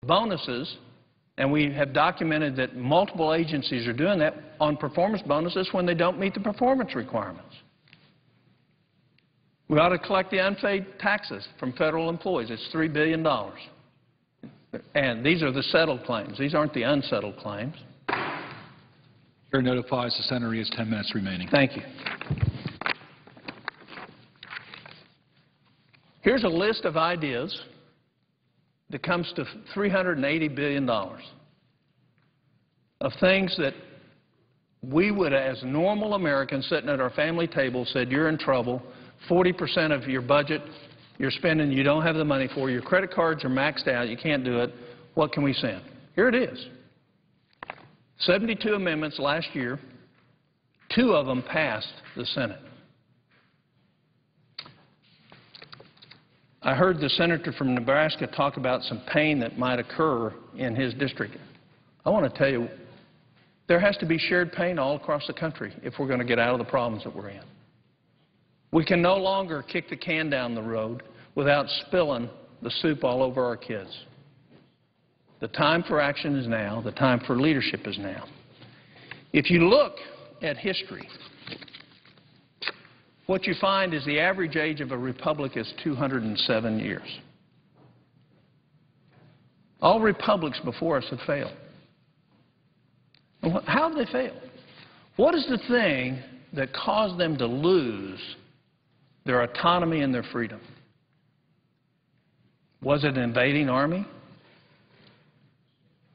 bonuses, and we have documented that multiple agencies are doing that on performance bonuses when they don't meet the performance requirements. We ought to collect the unpaid taxes from federal employees. It's $3 billion. And these are the settled claims. These aren't the unsettled claims. Chair notifies the senator he has 10 minutes remaining. Thank you. Here's a list of ideas that comes to $380 billion of things that we would, as normal Americans sitting at our family table, said you're in trouble, 40% of your budget you're spending, you don't have the money for, your credit cards are maxed out, you can't do it, what can we send? Here it is. 72 amendments last year, 2 of them passed the Senate. I heard the senator from Nebraska talk about some pain that might occur in his district. I want to tell you, there has to be shared pain all across the country if we're going to get out of the problems that we're in. We can no longer kick the can down the road without spilling the soup all over our kids. The time for action is now. The time for leadership is now. If you look at history, what you find is the average age of a republic is 207 years. All republics before us have failed. How have they failed? What is the thing that caused them to lose their autonomy and their freedom? Was it an invading army?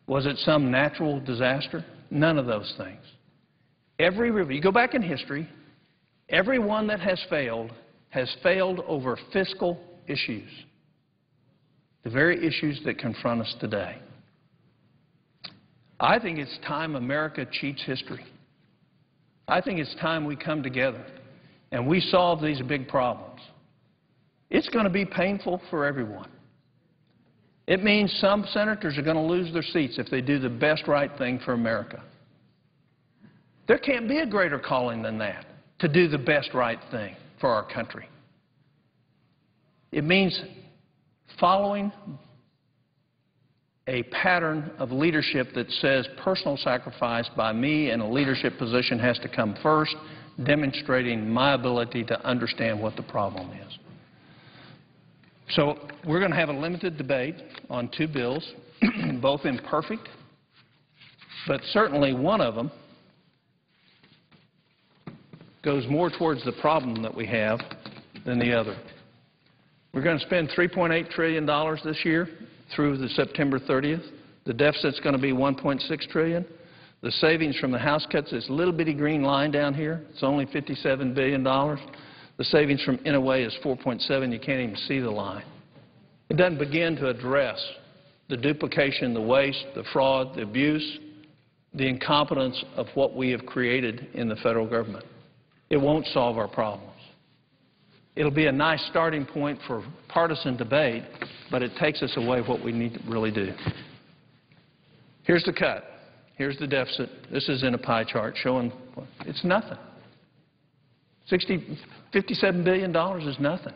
Was it some natural disaster? None of those things. You go back in history, everyone that has failed over fiscal issues, the very issues that confront us today. I think it's time America cheats history. I think it's time we come together and we solve these big problems. It's going to be painful for everyone. It means some senators are going to lose their seats if they do the best right thing for America. There can't be a greater calling than that, to do the best right thing for our country. It means following a pattern of leadership that says personal sacrifice by me in a leadership position has to come first, demonstrating my ability to understand what the problem is. So we're going to have a limited debate on 2 bills, both imperfect, but certainly one of them goes more towards the problem that we have than the other. We're going to spend $3.8 trillion this year through the September 30th. The deficit's going to be $1.6 trillion. The savings from the House cuts, this little bitty green line down here, it's only $57 billion. The savings from Inouye is 4.7. You can't even see the line. It doesn't begin to address the duplication, the waste, the fraud, the abuse, the incompetence of what we have created in the federal government. It won't solve our problems. It'll be a nice starting point for partisan debate, but it takes us away what we need to really do. Here's the cut. Here's the deficit. This is in a pie chart showing it's nothing. $57 billion is nothing.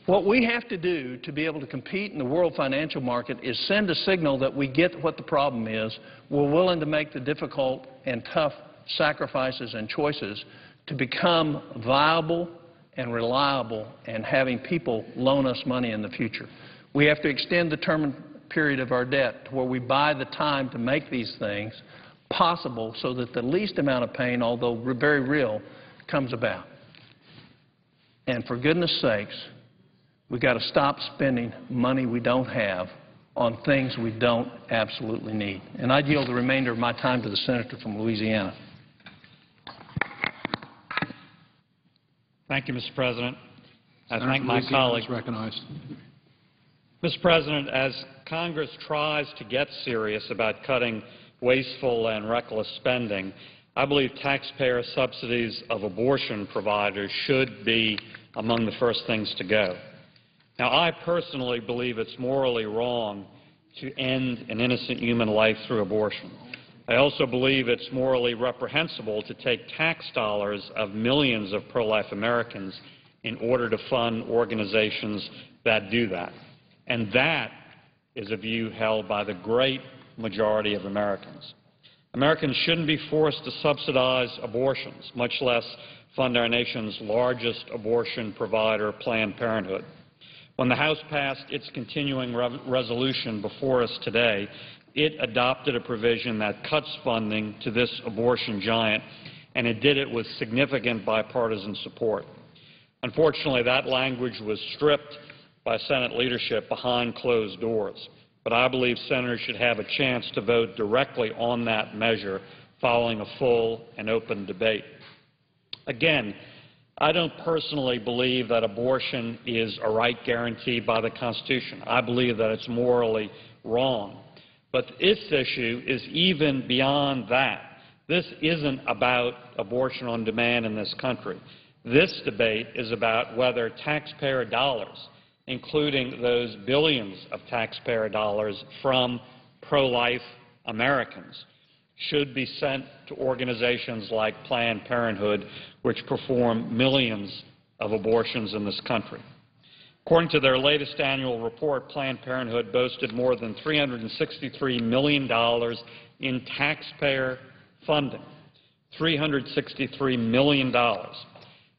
What we have to do to be able to compete in the world financial market is send a signal that we get what the problem is. We're willing to make the difficult and tough sacrifices and choices to become viable and reliable and having people loan us money in the future. We have to extend the term period of our debt to where we buy the time to make these things possible so that the least amount of pain, although very real, comes about. And for goodness sakes, we've got to stop spending money we don't have on things we don't absolutely need. And I yield the remainder of my time to the senator from Louisiana. Thank you, Mr. President. I thank my colleague. Recognized. Mr. President, as Congress tries to get serious about cutting wasteful and reckless spending, I believe taxpayer subsidies of abortion providers should be among the first things to go. Now, I personally believe it's morally wrong to end an innocent human life through abortion. I also believe it's morally reprehensible to take tax dollars of millions of pro-life Americans in order to fund organizations that do that. And that is a view held by the great majority of Americans. Americans shouldn't be forced to subsidize abortions, much less fund our nation's largest abortion provider, Planned Parenthood. When the House passed its continuing resolution before us today, it adopted a provision that cuts funding to this abortion giant, and it did it with significant bipartisan support. Unfortunately, that language was stripped by Senate leadership behind closed doors. But I believe senators should have a chance to vote directly on that measure following a full and open debate. Again, I don't personally believe that abortion is a right guaranteed by the Constitution. I believe that it's morally wrong. But this issue is even beyond that. This isn't about abortion on demand in this country. This debate is about whether taxpayer dollars, including those billions of taxpayer dollars from pro-life Americans, should be sent to organizations like Planned Parenthood, which perform millions of abortions in this country. According to their latest annual report, Planned Parenthood boasted more than $363 million in taxpayer funding, $363 million.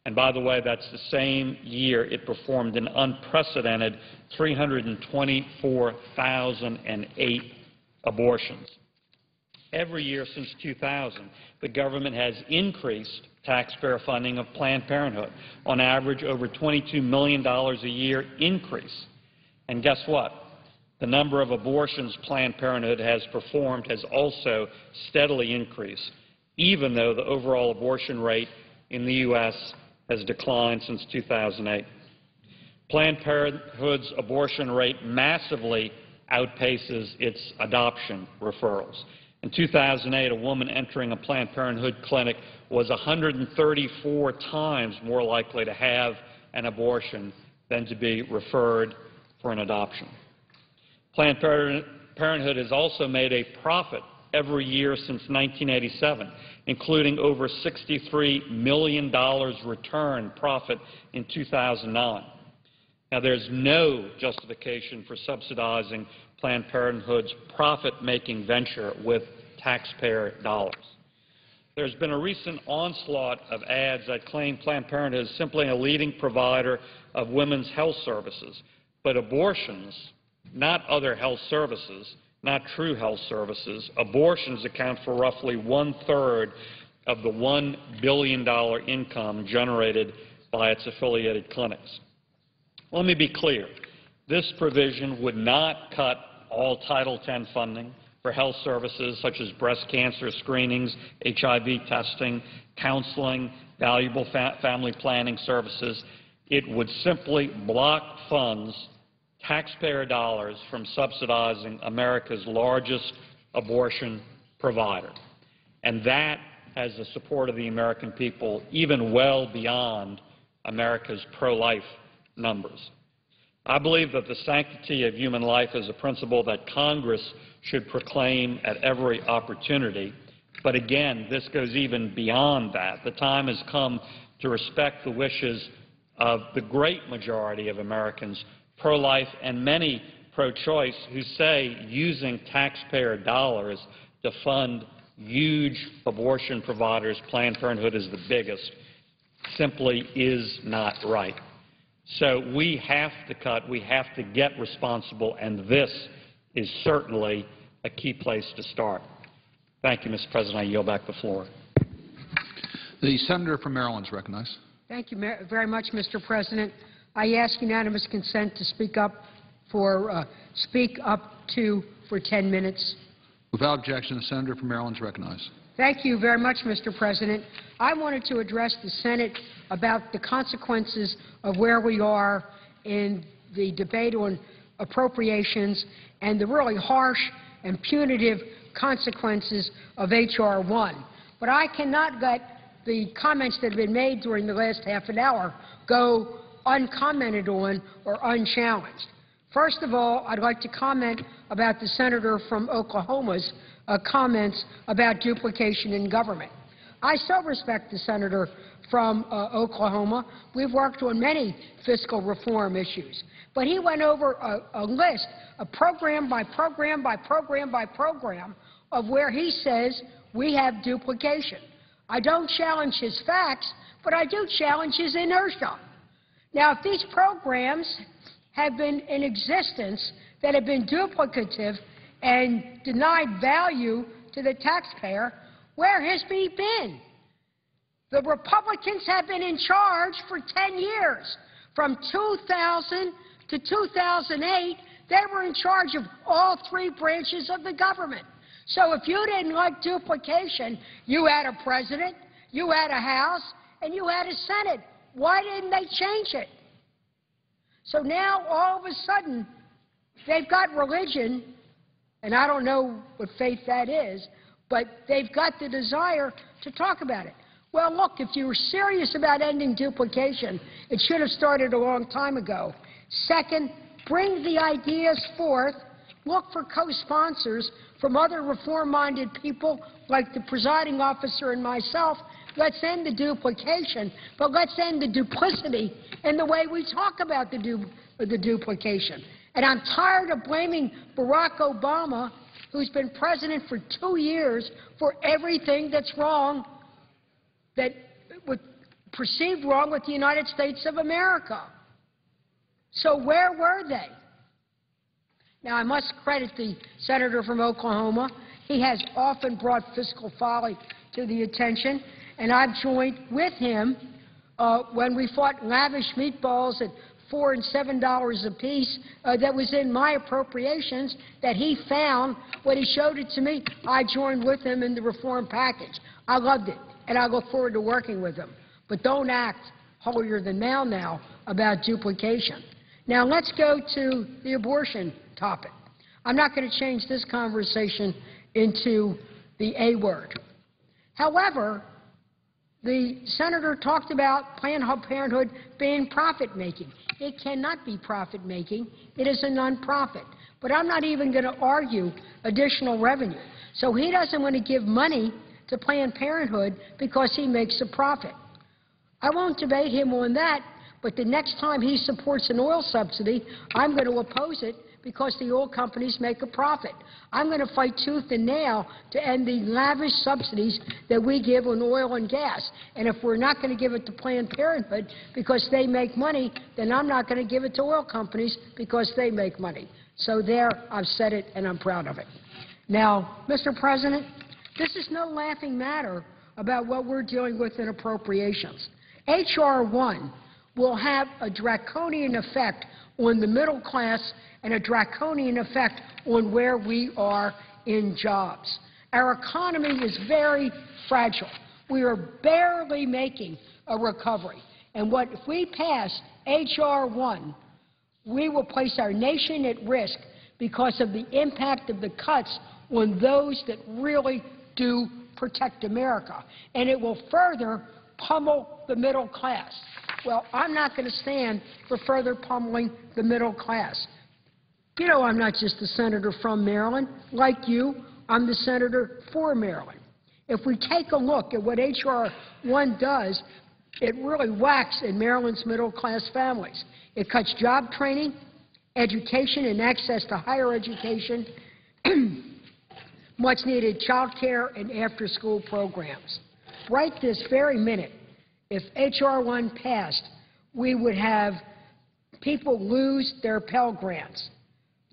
And by the way, that's the same year it performed an unprecedented 324,008 abortions. Every year since 2000, the government has increased taxpayer funding of Planned Parenthood, on average over $22 million a year increase. And guess what? The number of abortions Planned Parenthood has performed has also steadily increased, even though the overall abortion rate in the U.S. has declined since 2008. Planned Parenthood's abortion rate massively outpaces its adoption referrals. In 2008, a woman entering a Planned Parenthood clinic was 134 times more likely to have an abortion than to be referred for an adoption. Planned Parenthood has also made a profit every year since 1987, including over $63 million return profit in 2009. Now, there's no justification for subsidizing Planned Parenthood's profit-making venture with taxpayer dollars. There's been a recent onslaught of ads that claim Planned Parenthood is simply a leading provider of women's health services, but abortions, not other health services, not true health services, abortions account for roughly one-third of the $1 billion income generated by its affiliated clinics. Let me be clear. This provision would not cut all Title X funding for health services such as breast cancer screenings, HIV testing, counseling, valuable family planning services. It would simply block funds, taxpayer dollars, from subsidizing America's largest abortion provider. And that has the support of the American people, even well beyond America's pro-life numbers. I believe that the sanctity of human life is a principle that Congress should proclaim at every opportunity. But again, this goes even beyond that. The time has come to respect the wishes of the great majority of Americans, pro-life and many pro-choice, who say using taxpayer dollars to fund huge abortion providers, Planned Parenthood is the biggest, simply is not right. So we have to cut, we have to get responsible, and this is certainly a key place to start. Thank you, Mr. President. I yield back the floor. The senator from Maryland is recognized. Thank you very much, Mr. President. I ask unanimous consent to speak up to for 10 minutes. Without objection, the senator from Maryland is recognized. Thank you very much, Mr. President. I wanted to address the Senate about the consequences of where we are in the debate on appropriations and the really harsh and punitive consequences of H.R. 1. But I cannot let the comments that have been made during the last half an hour go uncommented on or unchallenged. First of all, I'd like to comment about the senator from Oklahoma's comments about duplication in government. I so respect the senator from Oklahoma. We've worked on many fiscal reform issues. But he went over a list, a program by program by program by program, of where he says we have duplication. I don't challenge his facts, but I do challenge his inertia. Now, if these programs have been in existence that have been duplicative and denied value to the taxpayer, where has he been? The Republicans have been in charge for 10 years. From 2000 to 2008, they were in charge of all three branches of the government. So if you didn't like duplication, you had a president, you had a House, and you had a Senate. Why didn't they change it? So now, all of a sudden, they've got religion, and I don't know what faith that is, but they've got the desire to talk about it. Well, look, if you were serious about ending duplication, it should have started a long time ago. Second, bring the ideas forth. Look for co-sponsors from other reform-minded people like the presiding officer and myself. Let's end the duplication, but let's end the duplicity in the way we talk about the duplication. And I'm tired of blaming Barack Obama, who's been president for 2 years, for everything that's wrong, perceived wrong with the United States of America. So where were they? Now, I must credit the senator from Oklahoma. He has often brought fiscal folly to the attention, and I've joined with him when we fought lavish meatballs at $4 and $7 apiece that was in my appropriations that he found. When he showed it to me, I joined with him in the reform package. I loved it, and I look forward to working with him. But don't act holier than thou now about duplication. Now, let's go to the abortion topic. I'm not going to change this conversation into the A word. However, the senator talked about Planned Parenthood being profit-making. It cannot be profit-making. It is a nonprofit. But I'm not even going to argue additional revenue. So he doesn't want to give money to Planned Parenthood because he makes a profit. I won't debate him on that, but the next time he supports an oil subsidy, I'm going to oppose it because the oil companies make a profit. I'm going to fight tooth and nail to end the lavish subsidies that we give on oil and gas. And if we're not going to give it to Planned Parenthood because they make money, then I'm not going to give it to oil companies because they make money. So there, I've said it, and I'm proud of it. Now, Mr. President, this is no laughing matter about what we're dealing with in appropriations. H.R. 1 will have a draconian effect on the middle class and a draconian effect on where we are in jobs. Our economy is very fragile. We are barely making a recovery. And if we pass H.R. 1, we will place our nation at risk because of the impact of the cuts on those that really do protect America. And it will further pummel the middle class. Well, I'm not going to stand for further pummeling the middle class. You know, I'm not just the senator from Maryland. Like you, I'm the senator for Maryland. If we take a look at what H.R. 1 does, it really whacks at Maryland's middle-class families. It cuts job training, education, and access to higher education, much-needed child care, and after-school programs. Right this very minute, if H.R. 1 passed, we would have people lose their Pell Grants.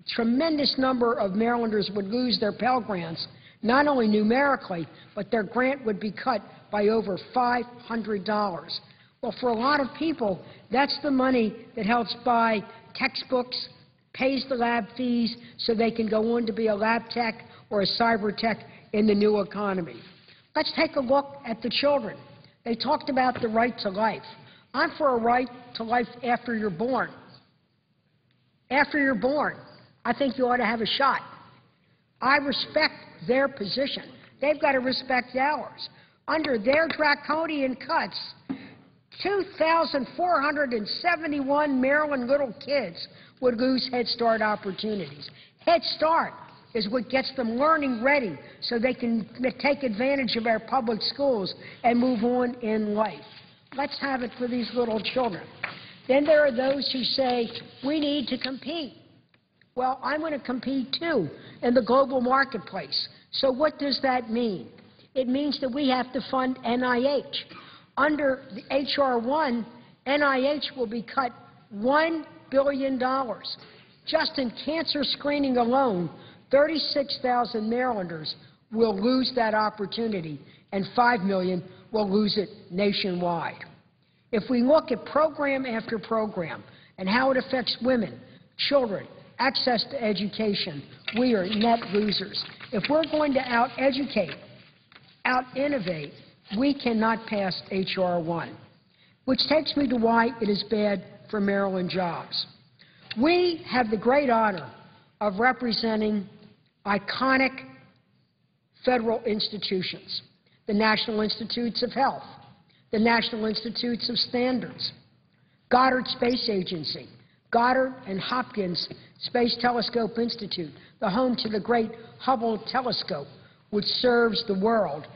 A tremendous number of Marylanders would lose their Pell Grants, not only numerically, but their grant would be cut by over $500. Well, for a lot of people, that's the money that helps buy textbooks, pays the lab fees so they can go on to be a lab tech or a cyber tech in the new economy. Let's take a look at the children. They talked about the right to life. I'm for a right to life after you're born. After you're born, I think you ought to have a shot. I respect their position. They've got to respect ours. Under their draconian cuts, 2,471 Maryland little kids would lose Head Start opportunities. Head Start, is what gets them learning ready so they can take advantage of our public schools and move on in life. Let's have it for these little children. Then there are those who say, we need to compete. Well, I'm going to compete, too, in the global marketplace. So what does that mean? It means that we have to fund NIH. Under the H.R. 1, NIH will be cut $1 billion. Just in cancer screening alone, 36,000 Marylanders will lose that opportunity, and 5 million will lose it nationwide. If we look at program after program and how it affects women, children, access to education, we are net losers. If we're going to out-educate, out-innovate, we cannot pass H.R. 1, which takes me to why it is bad for Maryland jobs. We have the great honor of representing iconic federal institutions, the National Institutes of Health, the National Institutes of Standards, Goddard Space Agency, Goddard and Hopkins Space Telescope Institute, the home to the great Hubble telescope, which serves the world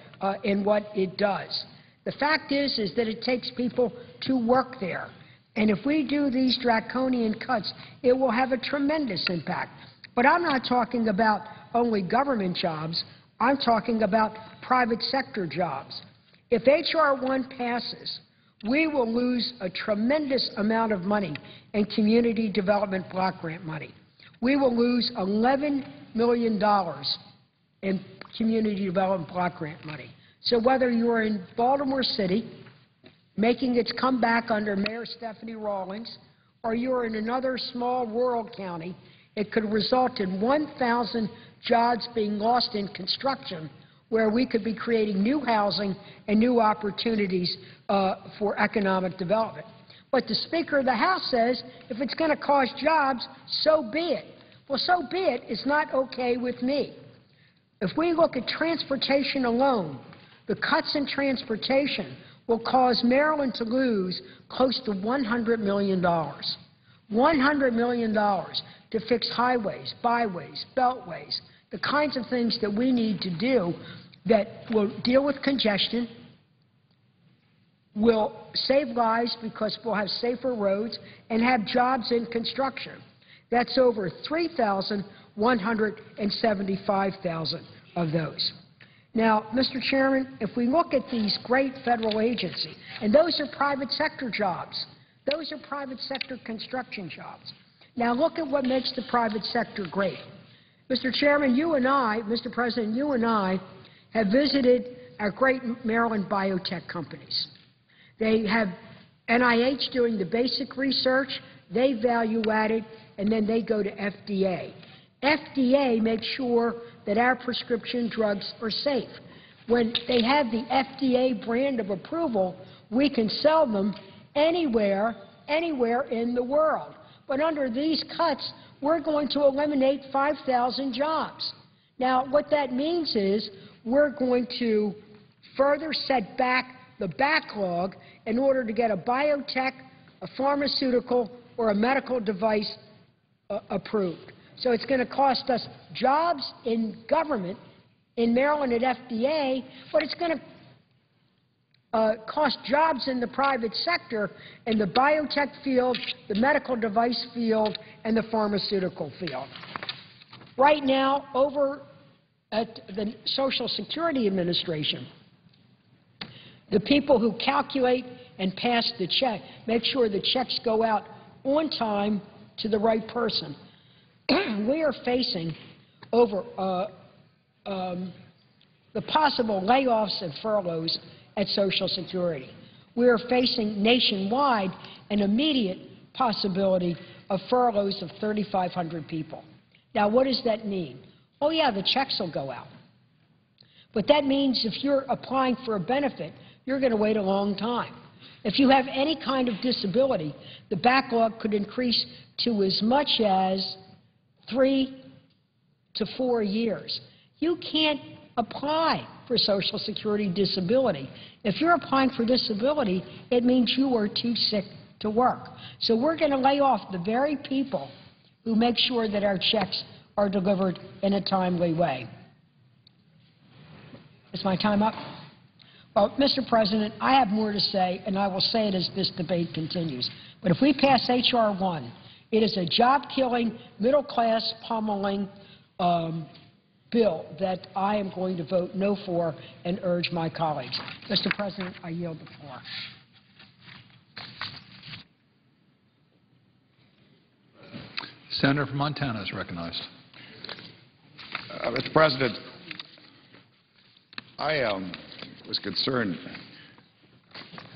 in what it does. The fact is that it takes people to work there. And if we do these draconian cuts, it will have a tremendous impact. But I'm not talking about only government jobs. I'm talking about private sector jobs. If H.R. 1 passes, we will lose a tremendous amount of money in community development block grant money. We will lose $11 million in community development block grant money. So whether you're in Baltimore City, making its comeback under Mayor Stephanie Rawlings, or you're in another small rural county, it could result in 1,000 jobs being lost in construction, where we could be creating new housing and new opportunities for economic development. But the Speaker of the House says if it's going to cost jobs, so be it. Well, so be it is not okay with me. If we look at transportation alone, the cuts in transportation will cause Maryland to lose close to $100 million. $100 million to fix highways, byways, beltways, the kinds of things that we need to do that will deal with congestion, will save lives because we'll have safer roads, and have jobs in construction. That's over 3,175,000 of those. Now, Mr. Chairman, if we look at these great federal agencies, and those are private sector jobs, those are private sector construction jobs. Now, look at what makes the private sector great. Mr. Chairman, you and I, Mr. President, you and I have visited our great Maryland biotech companies. They have NIH doing the basic research, they value added, and then they go to FDA. FDA makes sure that our prescription drugs are safe. When they have the FDA brand of approval, we can sell them anywhere in the world. But under these cuts, we're going to eliminate 5,000 jobs. Now, what that means is we're going to further set back the backlog in order to get a biotech, a pharmaceutical, or a medical device approved. So it's going to cost us jobs in government, in Maryland at FDA, but it's going to cost jobs in the private sector, in the biotech field, the medical device field, and the pharmaceutical field. Right now, over at the Social Security Administration, the people who calculate and pass the check, make sure the checks go out on time to the right person. We are facing over the possible layoffs and furloughs at Social Security. We are facing nationwide an immediate possibility of furloughs of 3,500 people. Now, what does that mean? Oh, yeah, the checks will go out. But that means if you're applying for a benefit, you're going to wait a long time. If you have any kind of disability, the backlog could increase to as much as 3 to 4 years. You can't apply for Social Security disability. If you're applying for disability, it means you are too sick to work. So we're going to lay off the very people who make sure that our checks are delivered in a timely way. Is my time up? Well, Mr. President, I have more to say, and I will say it as this debate continues. But if we pass H.R. 1, it is a job-killing, middle-class pummeling bill that I am going to vote no for and urge my colleagues. Mr. President, I yield the floor. Senator from Montana is recognized. Mr. President, I was concerned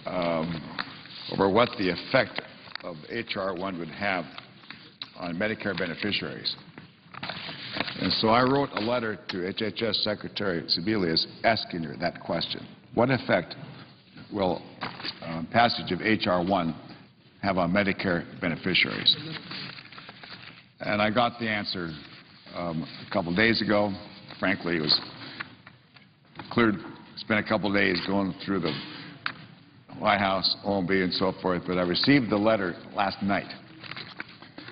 over what the effect of H.R. 1 would have on Medicare beneficiaries. And so I wrote a letter to HHS Secretary Sebelius asking her that question. What effect will passage of H.R. 1 have on Medicare beneficiaries? And I got the answer a couple days ago. Frankly, it was cleared. Spent a couple of days going through the White House, OMB, and so forth, but I received the letter last night.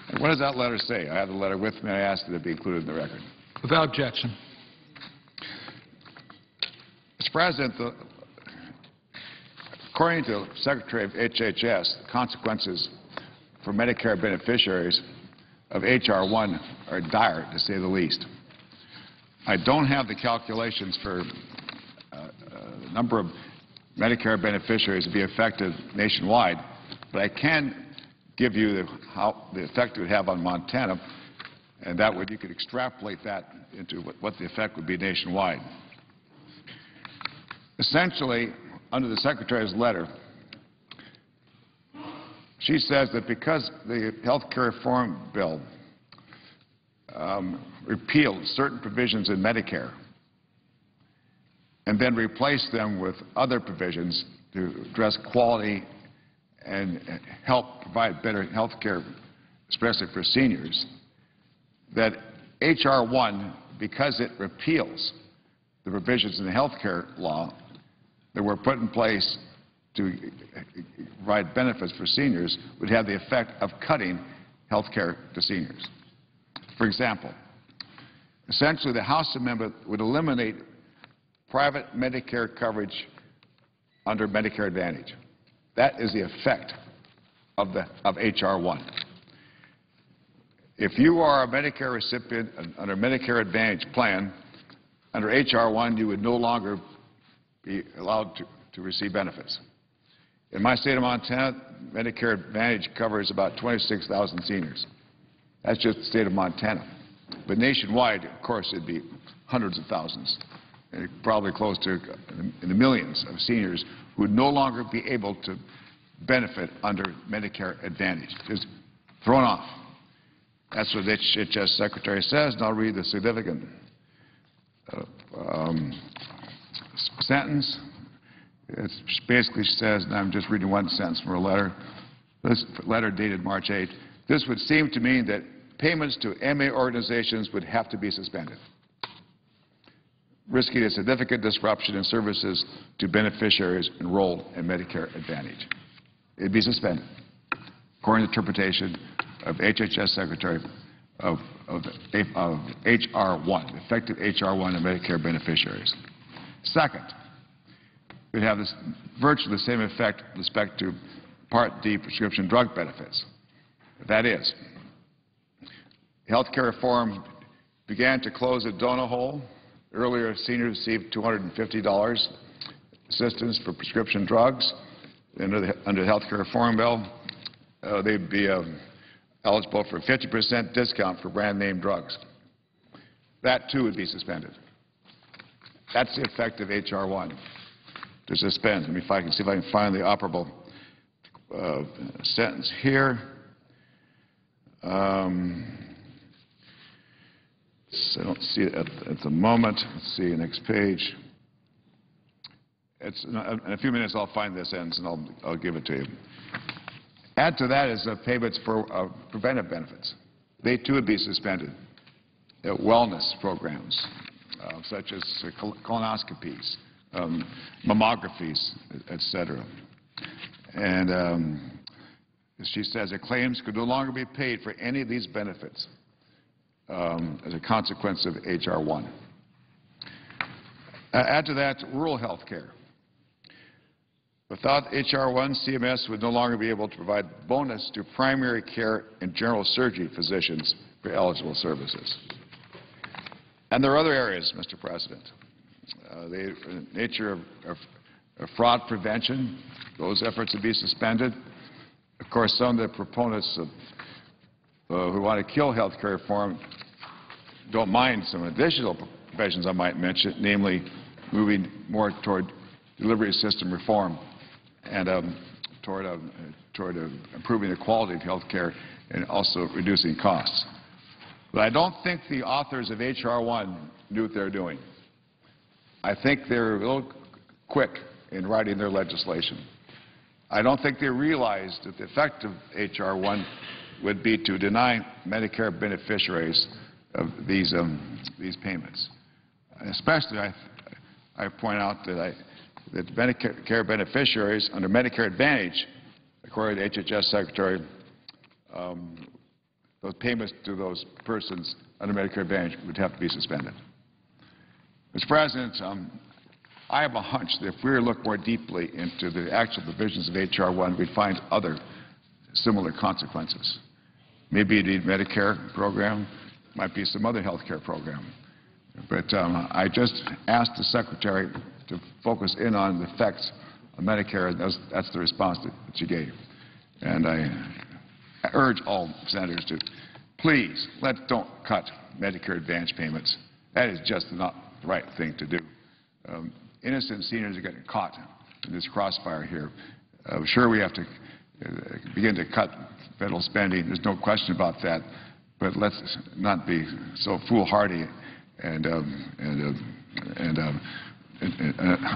And what does that letter say? I have the letter with me. I asked it to be included in the record. Without objection. Mr. President, according to the Secretary of HHS, the consequences for Medicare beneficiaries of H.R. 1 are dire, to say the least. I don't have the calculations for the number of Medicare beneficiaries to be affected nationwide, but I can give you the effect it would have on Montana, and that would, you could extrapolate that into what the effect would be nationwide. Essentially, under the Secretary's letter, she says that because the health care reform bill repealed certain provisions in Medicare and then replaced them with other provisions to address quality and help provide better health care, especially for seniors, that H.R. 1, because it repeals the provisions in the health care law that were put in place to provide benefits for seniors, would have the effect of cutting health care to seniors. For example, essentially the House amendment would eliminate private Medicare coverage under Medicare Advantage. That is the effect of H.R. 1. If you are a Medicare recipient under Medicare Advantage plan, under H.R. 1 you would no longer be allowed to receive benefits. In my state of Montana, Medicare Advantage covers about 26,000 seniors. That's just the state of Montana. But nationwide, of course, it'd be hundreds of thousands, probably close to in the millions of seniors who would no longer be able to benefit under Medicare Advantage. Just thrown off. That's what the HHS Secretary says, and I'll read the significant sentence. It basically says, and I'm just reading one sentence from her letter, this letter dated March 8th, this would seem to mean that payments to MA organizations would have to be suspended, risking a significant disruption in services to beneficiaries enrolled in Medicare Advantage. It would be suspended, according to the interpretation of HHS Secretary of H.R. 1, effective H.R. 1 of Medicare beneficiaries. Second, we'd have this virtually the same effect with respect to Part D prescription drug benefits. That is, health care reform began to close a donut hole. Earlier, seniors received $250 assistance for prescription drugs. Under the health care reform bill, they'd be eligible for a 50% discount for brand-name drugs. That, too, would be suspended. That's the effect of H.R. 1, to suspend. Let me see if I can find the operable sentence here. So I don't see it at the moment. Let's see, next page. In a few minutes I'll find this sentence and I'll give it to you. Add to that is payments for preventive benefits. They too would be suspended. Wellness programs such as colonoscopies, mammographies, etc. And she says that claims could no longer be paid for any of these benefits as a consequence of H.R. 1. Add to that rural health care. Without H.R. 1, CMS would no longer be able to provide bonus to primary care and general surgery physicians for eligible services. And there are other areas, Mr. President. The nature of fraud prevention, those efforts would be suspended. Of course, some of the proponents of, who want to kill health care reform don't mind some additional provisions I might mention, namely moving more toward delivery system reform and toward improving the quality of health care and also reducing costs. But I don't think the authors of H.R. 1 knew what they were doing. I think they were a little quick in writing their legislation. I don't think they realized that the effect of H.R. 1 would be to deny Medicare beneficiaries of these payments. Especially, I point out that Medicare beneficiaries under Medicare Advantage, according to HHS Secretary, those payments to those persons under Medicare Advantage would have to be suspended. Mr. President, I have a hunch that if we were to look more deeply into the actual provisions of H.R. 1, we'd find other similar consequences. Maybe the Medicare program, might be some other health care program. But I just asked the Secretary to focus in on the effects of Medicare, and that's the response that she gave. And I urge all senators to please don't cut Medicare Advantage payments. That is just not the right thing to do. Innocent seniors are getting caught in this crossfire here. Sure, we have to begin to cut federal spending. There's no question about that. But let's not be so foolhardy and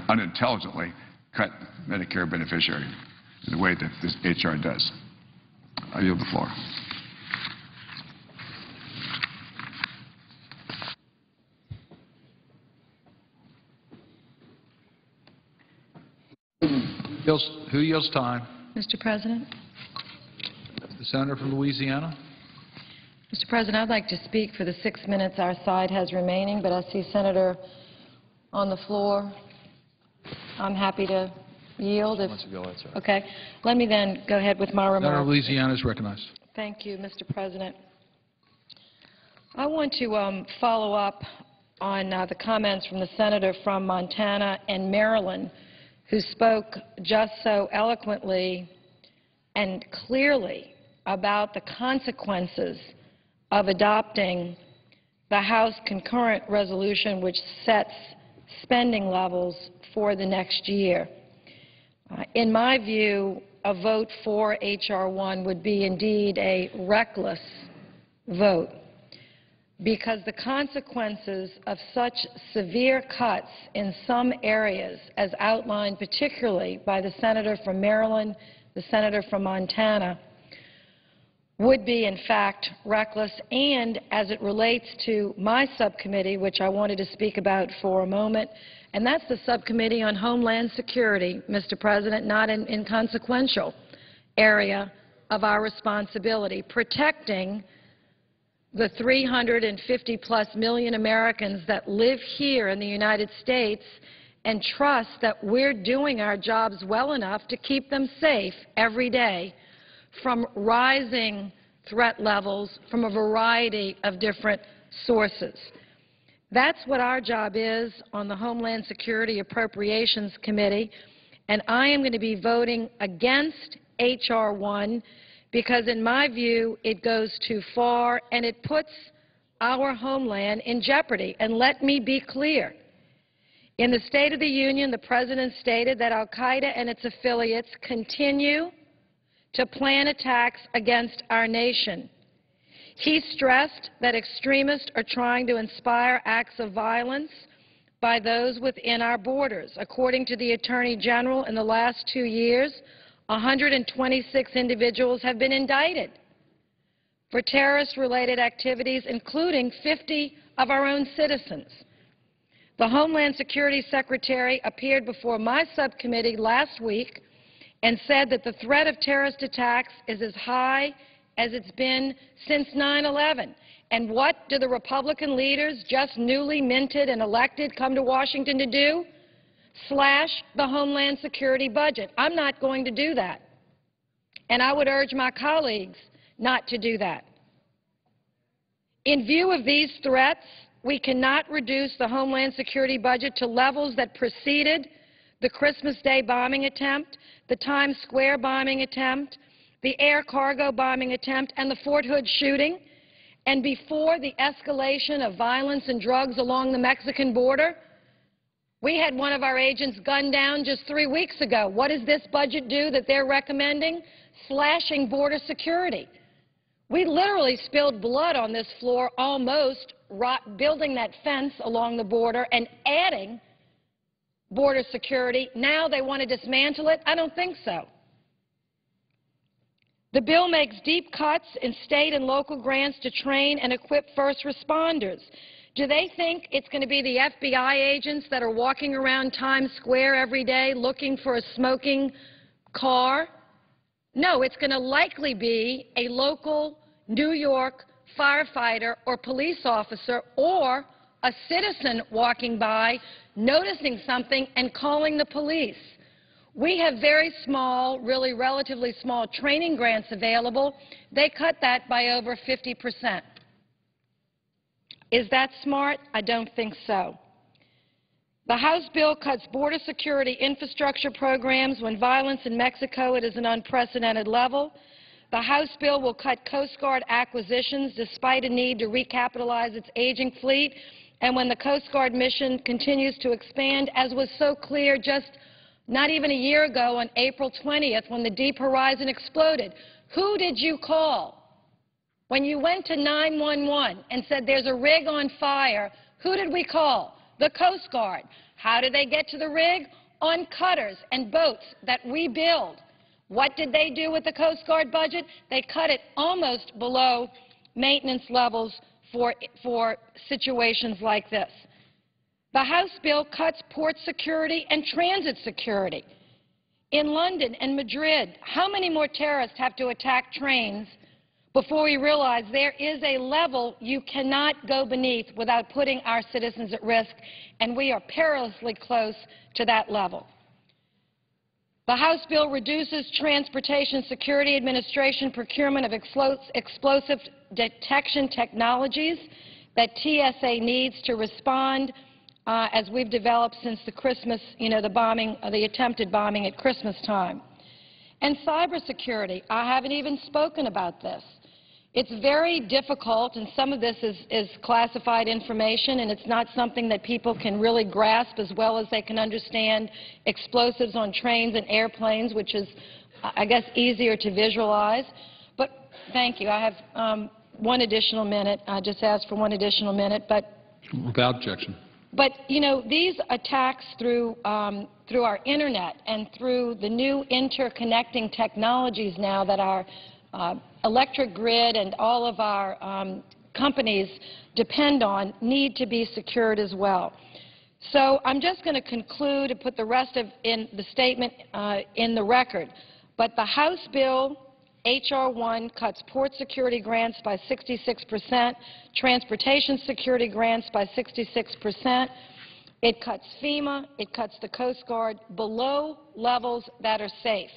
unintelligently cut Medicare beneficiary in the way that this H.R. does. I yield the floor. Who yields time? Mr. President. The senator from Louisiana. Mr. President, I'd like to speak for the 6 minutes our side has remaining, but I see Senator on the floor. I'm happy to yield. Okay. Let me then go ahead with my remarks. Senator Louisiana is recognized. Thank you, Mr. President. I want to follow up on the comments from the senator from Montana and Maryland who spoke just so eloquently and clearly about the consequences of adopting the House concurrent resolution which sets spending levels for the next year. In my view, a vote for H.R. 1 would be indeed a reckless vote because the consequences of such severe cuts in some areas, as outlined particularly by the senator from Maryland, the senator from Montana, would be, in fact, reckless, and as it relates to my subcommittee, which I wanted to speak about for a moment, and that's the Subcommittee on Homeland Security, Mr. President, not an inconsequential area of our responsibility, protecting the 350-plus million Americans that live here in the United States and trust that we're doing our jobs well enough to keep them safe every day from rising threat levels from a variety of different sources. That's what our job is on the Homeland Security Appropriations Committee, and I am going to be voting against H.R. 1 because, in my view, it goes too far and it puts our homeland in jeopardy. And let me be clear. In the State of the Union, the President stated that al-Qaeda and its affiliates continue to plan attacks against our nation. He stressed that extremists are trying to inspire acts of violence by those within our borders. According to the Attorney General, in the last 2 years, 126 individuals have been indicted for terrorist-related activities, including 50 of our own citizens. The Homeland Security Secretary appeared before my subcommittee last week and said that the threat of terrorist attacks is as high as it's been since 9/11. And what do the Republican leaders, just newly minted and elected, come to Washington to do? Slash the Homeland Security budget. I'm not going to do that. And I would urge my colleagues not to do that. In view of these threats, we cannot reduce the Homeland Security budget to levels that preceded the Christmas Day bombing attempt, the Times Square bombing attempt, the air cargo bombing attempt, and the Fort Hood shooting, and before the escalation of violence and drugs along the Mexican border. We had one of our agents gunned down just 3 weeks ago. What does this budget do that they're recommending? Slashing border security. We literally spilled blood on this floor almost building that fence along the border and adding border security. Now they want to dismantle it? I don't think so. The bill makes deep cuts in state and local grants to train and equip first responders. Do they think it's going to be the FBI agents that are walking around Times Square every day looking for a smoking car? No, it's going to likely be a local New York firefighter or police officer or a citizen walking by, noticing something and calling the police. We have very small, really relatively small training grants available. They cut that by over 50%. Is that smart? I don't think so. The House bill cuts border security infrastructure programs when violence in Mexico is at an unprecedented level. The House bill will cut Coast Guard acquisitions despite a need to recapitalize its aging fleet. And when the Coast Guard mission continues to expand, as was so clear just not even a year ago on April 20th when the Deep Horizon exploded, who did you call? When you went to 911 and said there's a rig on fire, who did we call? The Coast Guard. How did they get to the rig? On cutters and boats that we build. What did they do with the Coast Guard budget? They cut it almost below maintenance levels for situations like this. The House bill cuts port security and transit security. In London and Madrid, how many more terrorists have to attack trains before we realize there is a level you cannot go beneath without putting our citizens at risk, and we are perilously close to that level. The House bill reduces Transportation Security Administration procurement of explosive detection technologies that TSA needs to respond as we've developed since the Christmas, the bombing, the attempted bombing at Christmas time. And cybersecurity, I haven't even spoken about this. It's very difficult, and some of this is classified information, and it's not something that people can really grasp as well as they can understand explosives on trains and airplanes, which is, I guess, easier to visualize. But thank you. I have one additional minute. I just asked for one additional minute. But without objection. But, these attacks through our Internet and through the new interconnecting technologies now that our electric grid and all of our companies depend on need to be secured as well. So I'm just going to conclude and put the rest of the statement in the record. But the House bill, H.R. 1, cuts port security grants by 66%, transportation security grants by 66%. It cuts FEMA, it cuts the Coast Guard below levels that are safe.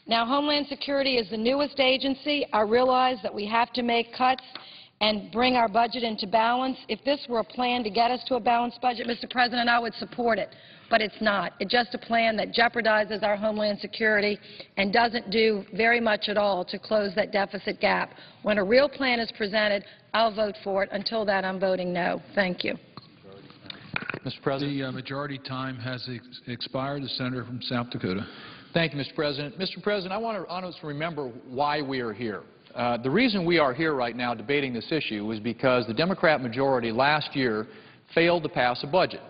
Now, Homeland Security is the newest agency. I realize that we have to make cuts and bring our budget into balance. If this were a plan to get us to a balanced budget, Mr. President, I would support it. But it's not. It's just a plan that jeopardizes our Homeland Security and doesn't do very much at all to close that deficit gap. When a real plan is presented, I'll vote for it. Until that, I'm voting no. Thank you. Mr. President. The majority time has expired. The senator from South Dakota. Thank you, Mr. President. Mr. President, I want us to remember why we are here. The reason we are here right now debating this issue is because the Democrat majority last year failed to pass a budget.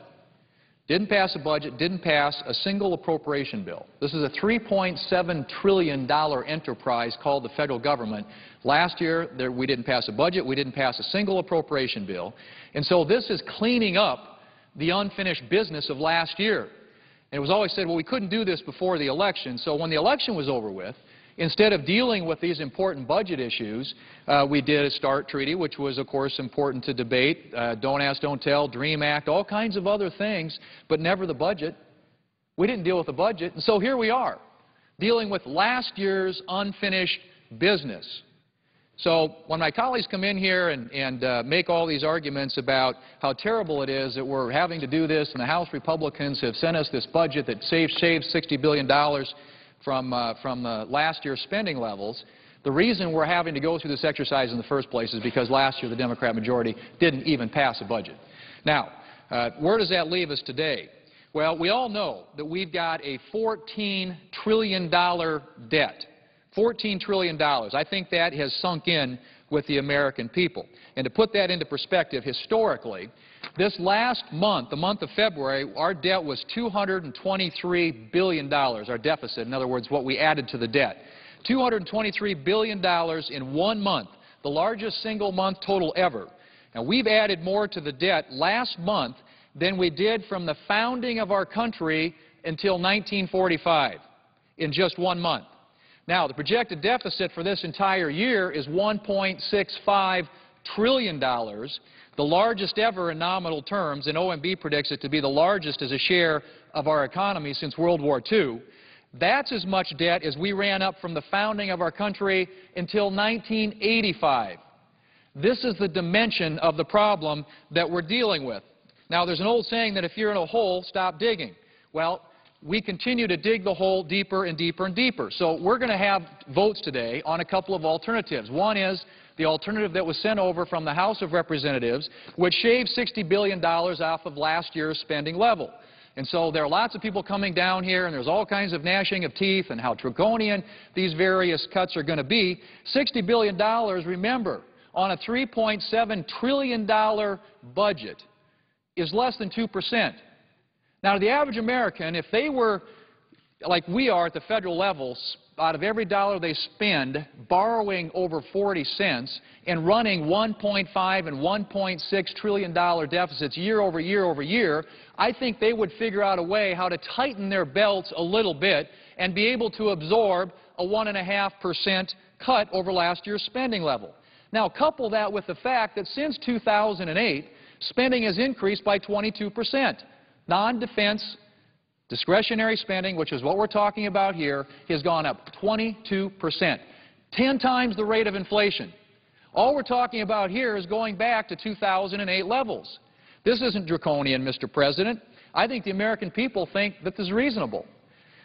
Didn't pass a budget, didn't pass a single appropriation bill. This is a $3.7 trillion enterprise called the federal government. Last year, we didn't pass a budget, we didn't pass a single appropriation bill. And so this is cleaning up the unfinished business of last year. And it was always said, well, we couldn't do this before the election. So when the election was over with, Instead of dealing with these important budget issues, we did a START treaty, which was, of course, important to debate, Don't Ask, Don't Tell, DREAM Act, all kinds of other things, but never the budget. We didn't deal with the budget, and so here we are, dealing with last year's unfinished business. So when my colleagues come in here and make all these arguments about how terrible it is that we're having to do this, and the House Republicans have sent us this budget that saves $60 billion from last year's spending levels, the reason we're having to go through this exercise in the first place is because last year the Democrat majority didn't even pass a budget. Now, where does that leave us today? Well, we all know that we've got a $14 trillion debt. $14 trillion. I think that has sunk in with the American people. And to put that into perspective, historically, this last month, the month of February, our debt was $223 billion, our deficit, in other words, what we added to the debt. $223 billion in 1 month, the largest single month total ever. Now, we've added more to the debt last month than we did from the founding of our country until 1945 in just 1 month. Now, the projected deficit for this entire year is $1.65 trillion, the largest ever in nominal terms, and OMB predicts it to be the largest as a share of our economy since World War II. That's as much debt as we ran up from the founding of our country until 1985. This is the dimension of the problem that we're dealing with. Now, there's an old saying that if you're in a hole, stop digging. Well, we continue to dig the hole deeper and deeper and deeper. So we're going to have votes today on a couple of alternatives. One is the alternative that was sent over from the House of Representatives, which shaved $60 billion off of last year's spending level. And so there are lots of people coming down here, and there's all kinds of gnashing of teeth and how draconian these various cuts are going to be. $60 billion, remember, on a $3.7 trillion budget is less than 2%. Now, to the average American, if they were, like we are at the federal level, out of every dollar they spend, borrowing over 40 cents and running $1.5 and $1.6 trillion deficits year over year over year, I think they would figure out a way how to tighten their belts a little bit and be able to absorb a 1.5% cut over last year's spending level. Now, couple that with the fact that since 2008, spending has increased by 22%. Non-defense discretionary spending, which is what we're talking about here, has gone up 22%, 10 times the rate of inflation. All we're talking about here is going back to 2008 levels. This isn't draconian, Mr. President. I think the American people think that this is reasonable.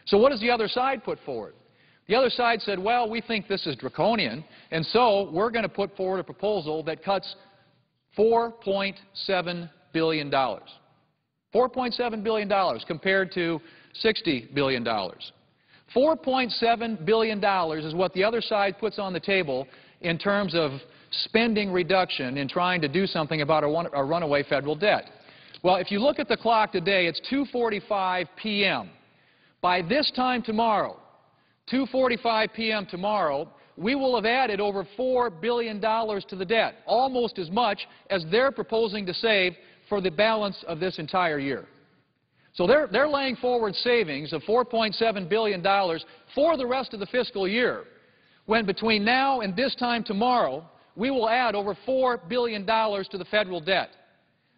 So what does the other side put forward? The other side said, well, we think this is draconian, and so we're going to put forward a proposal that cuts $4.7 billion. $4.7 billion compared to $60 billion. $4.7 billion is what the other side puts on the table in terms of spending reduction in trying to do something about a runaway federal debt. Well, if you look at the clock today, it's 2:45 p.m. By this time tomorrow, 2:45 p.m. tomorrow, we will have added over $4 billion to the debt, almost as much as they're proposing to save for the balance of this entire year. So they're laying forward savings of $4.7 billion for the rest of the fiscal year, when between now and this time tomorrow, we will add over $4 billion to the federal debt.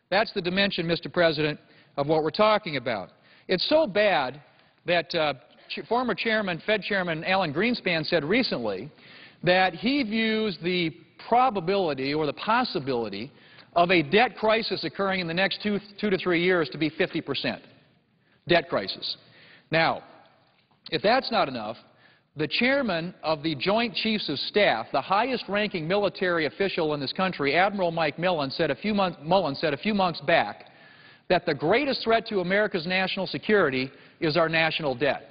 That's the dimension, Mr. President, of what we're talking about. It's so bad that former Fed Chairman Alan Greenspan said recently that he views the probability or the possibility of a debt crisis occurring in the next two to 3 years to be 50%. Debt crisis. Now, if that's not enough, the chairman of the Joint Chiefs of Staff, the highest-ranking military official in this country, Admiral Mike Mullen, said a few months back that the greatest threat to America's national security is our national debt.